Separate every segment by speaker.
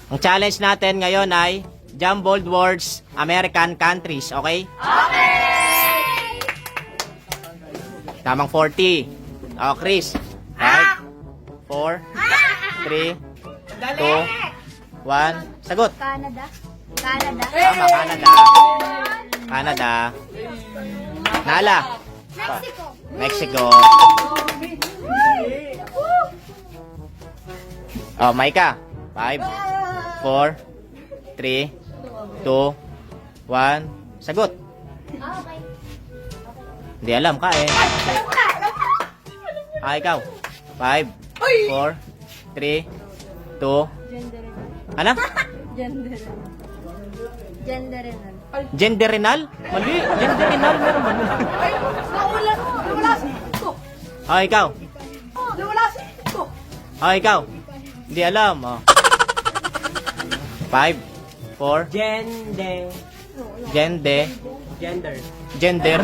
Speaker 1: Ang challenge natin ngayon ay jumbled words, American countries, okay? Okay! Tamang 40. Oh, Chris. 5, 4, 3, 2, 1. Sagot.
Speaker 2: Canada. Canada.
Speaker 1: Tama, Canada. Canada. Nala.
Speaker 2: Mexico.
Speaker 1: Mexico. Oh, Maika. 5, 4, 3, 2, 1. Sagot.
Speaker 2: Okay.
Speaker 1: Hindi alam ka eh. Ikaw. 5, 4, 3, 2. Ano?
Speaker 2: Genderenal.
Speaker 1: Genderenal? Mali. Genderenal meron ba?
Speaker 3: Nawala si ko.
Speaker 1: Ikaw.
Speaker 3: Nawala si ko.
Speaker 1: Ikaw. Hindi alam. 5, 4,
Speaker 4: Gender.
Speaker 1: Gender.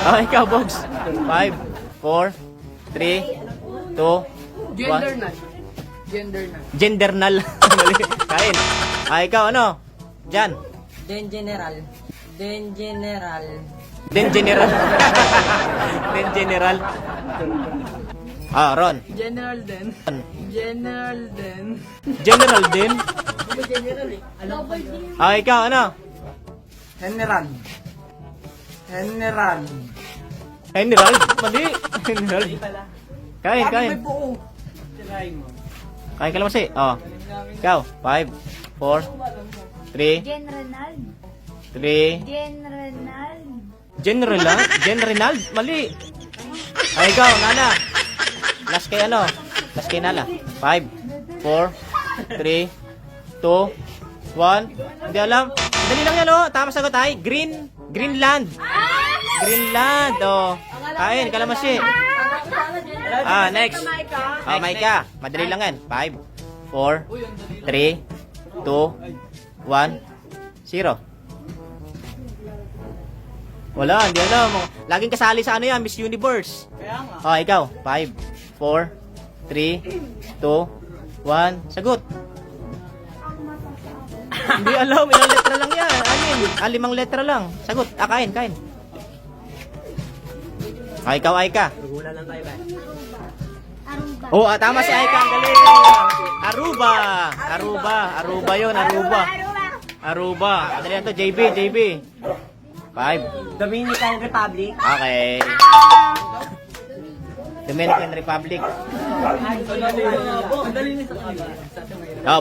Speaker 1: Ikaw, Bogs. 5, 4, 3, 2, 1. Gendernal. Mali. Kain. Ikaw, ano? Jan.
Speaker 4: Den general.
Speaker 1: Den General. Den General. Ron.
Speaker 3: General din. General din.
Speaker 1: General din. Ikaw, ano?
Speaker 4: General. General.
Speaker 1: General? Mali. General. Kain.
Speaker 4: buo.
Speaker 1: Kain ka lang kasi. Ikaw. 5, 4, 3,
Speaker 2: Genrenal.
Speaker 1: 3.
Speaker 2: Genrenal.
Speaker 1: General? Mali. Ikaw, Nana. Last kay ano? Last kay Nala. 5, 4, 3, 2, 1. Hindi alam. Dali lang yan, oh. Tama sagot ay Greenland. Greenland, oh. Kain, kalamansi. Next. Maika. Madali lang yan. 5, 4, 3, 2, 1, 0. Wala, hindi alam. Laging kasali sa ano yan, Miss Universe. Ikaw. 5, 4, 3, 2, 1. Sagot. Hindi alam, ilang letra lang yan. 5 letra lang. Sagot. Kain. Ikaw, Aika.
Speaker 2: Aruba.
Speaker 1: Tama si Aika. Ang galing. Aruba yun, Aruba. Ano yan to? JB. 5.
Speaker 4: Dominican Republic.
Speaker 1: Okay. Dominican Republic.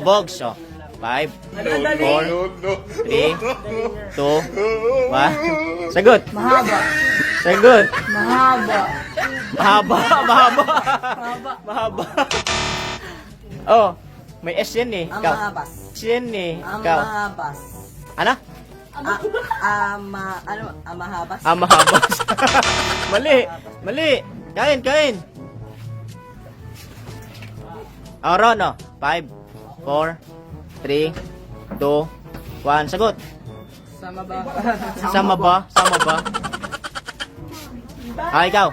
Speaker 1: Bogs. 5, 4, 3, 2, 1. Sagot.
Speaker 3: Mahaba.
Speaker 1: Sagot.
Speaker 3: Mahaba.
Speaker 1: Mahaba. May S yan eh.
Speaker 4: Ang
Speaker 1: Ikaw.
Speaker 4: mahabas.
Speaker 1: S yan eh.
Speaker 4: Ang
Speaker 1: Ikaw.
Speaker 4: mahabas.
Speaker 1: Ano?
Speaker 4: Mahabas.
Speaker 1: Mahabas. Mali. Kain. Ron, 5, 4, 3, 2, 1. Sagot. Sama ba? Ikaw.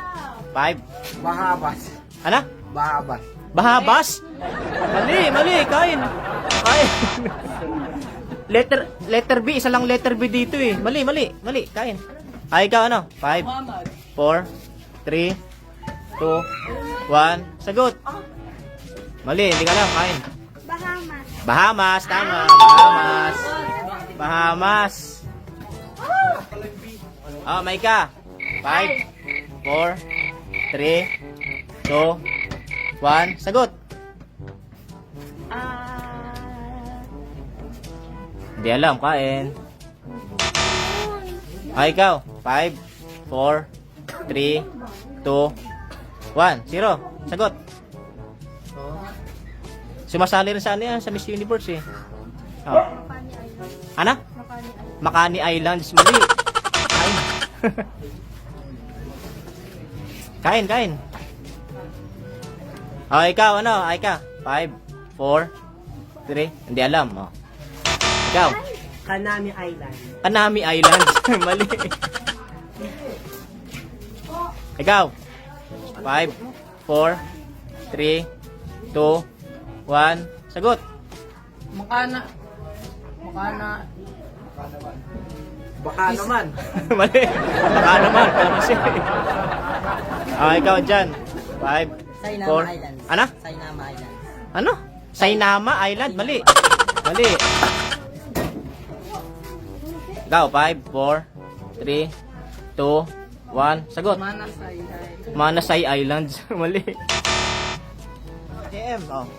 Speaker 1: 5.
Speaker 4: Mahabas.
Speaker 1: Ano?
Speaker 4: Mahabas.
Speaker 1: Bahabas? Mali. Kain. Letter B. Isa lang letter B dito eh. Mali. Kain. Ikaw, ano? 5, 4, 3, 2, 1. Sagot. Mali. Hindi ka lang. Kain.
Speaker 2: Bahamas.
Speaker 1: Tama. Bahamas. May ka. 5, 4, 3, 2, 1. Sagot. Hindi alam. Kain. Ikaw. 5, 4, 3, 2, 1. 0. Sagot. Sumasali rin sa ano yan, sa Miss Universe eh. Ano? Makani Islands. Mali. Kain. Ikaw, ano? Ika. 5, 4, 3. Hindi alam. Ikaw.
Speaker 4: Kanami Island.
Speaker 1: Kanami Islands. Mali. Ikaw. 5, 4, 3, 2, 1. Sagot.
Speaker 3: Makana. Makana.
Speaker 4: Baka naman.
Speaker 1: Mali. Baka naman. Kalamansi. Ikaw dyan. 5,
Speaker 4: Sainama
Speaker 1: 4.
Speaker 4: Islands.
Speaker 1: Ano?
Speaker 4: Sainama Islands.
Speaker 1: Ano? Sainama Island. Mali. Mali. Ikaw, 5, 4, 3, 2, 1. Sagot.
Speaker 3: Manasay.
Speaker 1: Manasay Islands. Mali. KM. 5,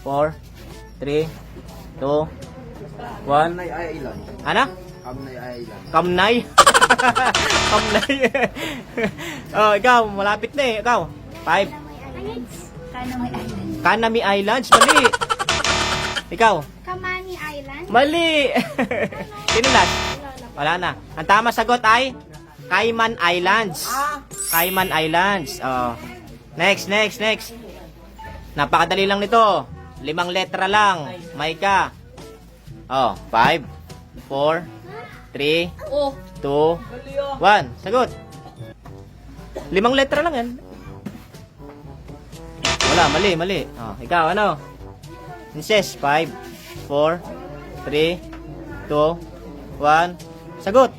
Speaker 1: 4, 3, 2, 1.
Speaker 4: Kamnay Island.
Speaker 1: Ano?
Speaker 4: Kamnay Island.
Speaker 1: Kamnay. Kamnay. Ikaw, malapit na eh. Ikaw. 5.
Speaker 2: Kanamay Island.
Speaker 1: Kanami Islands. Mali. Ikaw.
Speaker 2: Kamani Island.
Speaker 1: Mali. Sino last? Wala na. Ang tama sagot ay Cayman Islands. Cayman Islands. Next. Napakadali lang nito. 5 letra lang. Maika. 5, 4, 3,
Speaker 3: Oh.
Speaker 1: 2, 1. Sagot. 5 letra lang yan. Wala, mali. Ikaw, ano? Inses, 5, 4, 3, 2, 1. Sagot.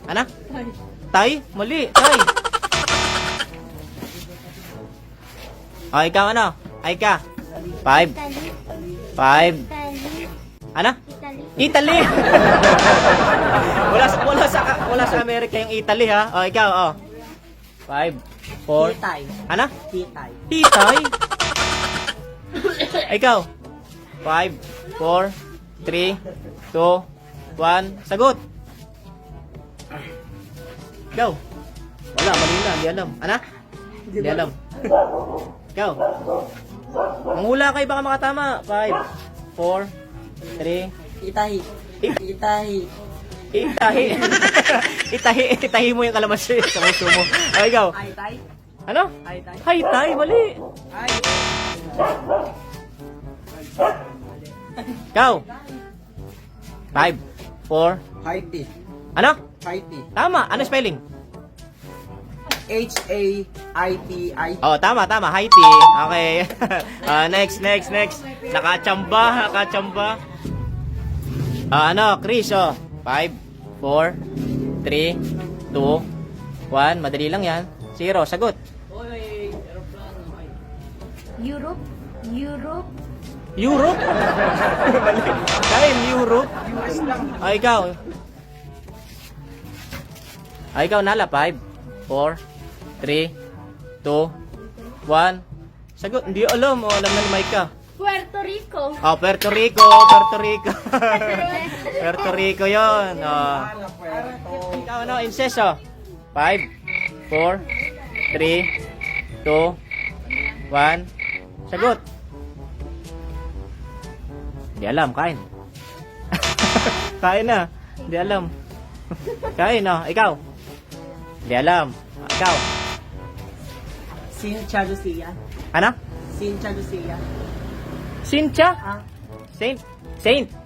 Speaker 1: Ano? Tay? Mali, tay. Ikaw, ano? Aika. 5,
Speaker 2: Italy.
Speaker 1: 5.
Speaker 2: Italy.
Speaker 1: Ano?
Speaker 2: Italy.
Speaker 1: Italy. wala sa Amerika yung Italy ha. Ikaw. 5, 4.
Speaker 4: Kitay.
Speaker 1: Ano?
Speaker 4: Kitay.
Speaker 1: Hitay. Ikaw. 5, 4, 3, 2, 1. Sagot. Ikaw. Wala, mali na. Hindi alam. Ano? Hindi alam. Ikaw. Manghula kayo baka makatama. 5, 4, 3.
Speaker 4: Itahi. Itahi.
Speaker 1: Itahi mo yung kalamansi sa puso mo. Ikaw.
Speaker 4: Aitay.
Speaker 1: Ano?
Speaker 4: Aitay.
Speaker 1: Haytay, mali.
Speaker 4: Ay.
Speaker 1: Ikaw. 5, 4.
Speaker 4: Haiti.
Speaker 1: Ano?
Speaker 4: Haiti.
Speaker 1: Tama. Ano spelling?
Speaker 4: H-A-I-T-I.
Speaker 1: Tama. Haiti. Okay. Next. Nakachamba. Chris, 5, 4, 3, 2, 1. Madali lang yan. 0. Sagot.
Speaker 2: Europe.
Speaker 1: Europe? Mali. Time, Europe. Ikaw. Ikaw, Nala. 5, 4, 3, 2, 1. Sagot. Hindi alam. Alam na ni Micah.
Speaker 2: Puerto Rico.
Speaker 1: Puerto Rico. Puerto Rico yun. Ikaw, ano? Inces, 5, 4, 3, 2, 1. Sagot. Hindi alam. Kain. Kain na. Hindi alam. Kain, Ikaw. Hindi alam. Ikaw.
Speaker 4: Cynthia Lucia.
Speaker 1: Ano?
Speaker 4: Cynthia Lucia.
Speaker 1: Cynthia? Saint.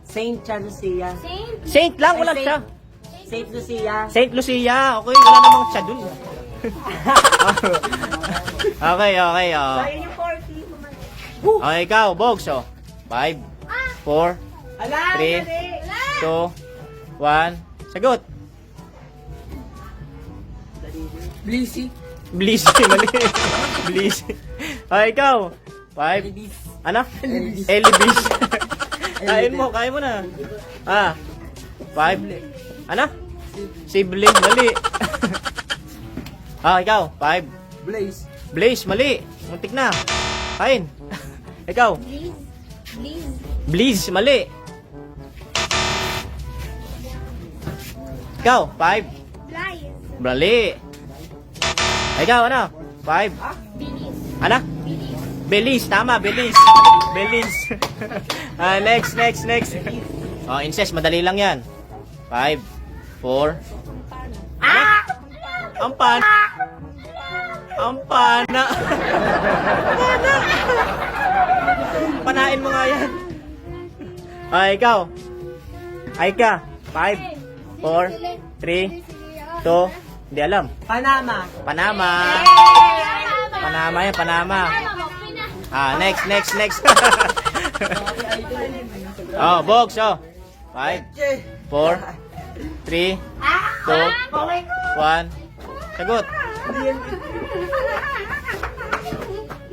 Speaker 4: Cynthia Lucia.
Speaker 1: Saint lang. Walang siya.
Speaker 4: Saint Lucia.
Speaker 1: Saint Lucia. Okay. Wala namang siya dun. Okay.
Speaker 4: Ayun yung 40.
Speaker 1: Okay, ikaw. Bogs, 5, 4,
Speaker 4: Ala,
Speaker 1: 3, 2, 1. Sagot.
Speaker 3: Blissy.
Speaker 1: Blissy. Mali. Blissy. Okay, ikaw. 5. Ano? Elibis. Kain mo na. 5. Ano? Sibling. Mali. Ikaw. 5.
Speaker 4: Blaze.
Speaker 1: Blaze. Mali. Muntik na. Kain. Ikaw. Blaze. Mali. Ikaw. 5. Mali. Ikaw, ano? 5. Ano? Belize. Tama, Belize. Next. Incest. Madali lang yan. 5, 4. Ampana. Panain mo nga yan. Ikaw. Aika. 5, 4, 3, 2. Hindi alam.
Speaker 4: Panama.
Speaker 1: Panama yan, Panama. Next. Oh, box, oh. 5, 4, 3, 2, 1. Sagot.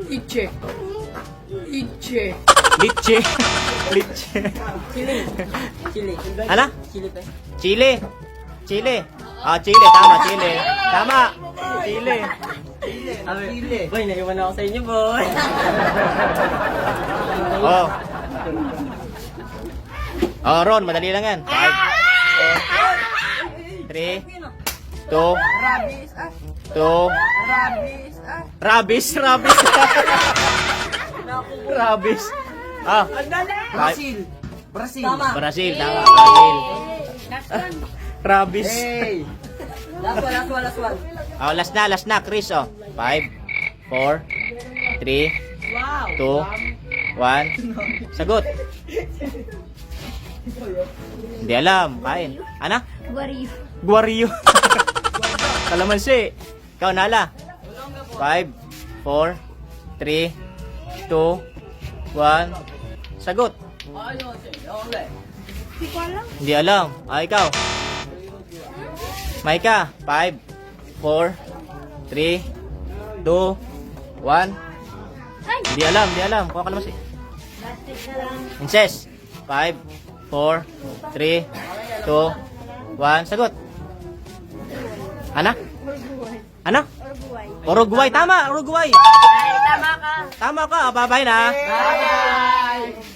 Speaker 3: Iche. Iche.
Speaker 1: Litche. Litche.
Speaker 4: Chili.
Speaker 1: Ano?
Speaker 4: Chili pe.
Speaker 1: Chile. Chile. Chile. Tama, Chile. Tama. Chile.
Speaker 4: Chili. Boy, naiwan ako sa inyo, boy.
Speaker 1: Oh. Oh, Ron, madali lang yan. 5, 4, 3, 2,
Speaker 3: Rabis.
Speaker 1: 2,
Speaker 3: Rabis.
Speaker 1: Rabis. Rabis.
Speaker 4: Brazil. Brazil. Tama.
Speaker 1: Brazil. Tama, Brazil. Rabis.
Speaker 4: Hey. Last one.
Speaker 1: Oh, last na, Chris, oh. 5, 4, 3, 2, 1. Sagot. Hindi alam. Kain. Ano?
Speaker 2: Guariyo.
Speaker 1: Guaryo. Kalamansi. Ikaw, Nala. 5, 4, 3, 2, 1. Sagot.
Speaker 2: Hindi ko alam.
Speaker 1: Hindi alam. Ikaw. Maika. 5, 4, 3, 2, 1.
Speaker 2: Ay!
Speaker 1: Hindi alam. Kuha ka naman si. Princess. 5, 4, 3, 2, 1. Sagot. Ano? Uruguay. Tama, Uruguay.
Speaker 2: Ay, tama ka.
Speaker 1: Tama ka. Bye-bye na.
Speaker 4: Bye.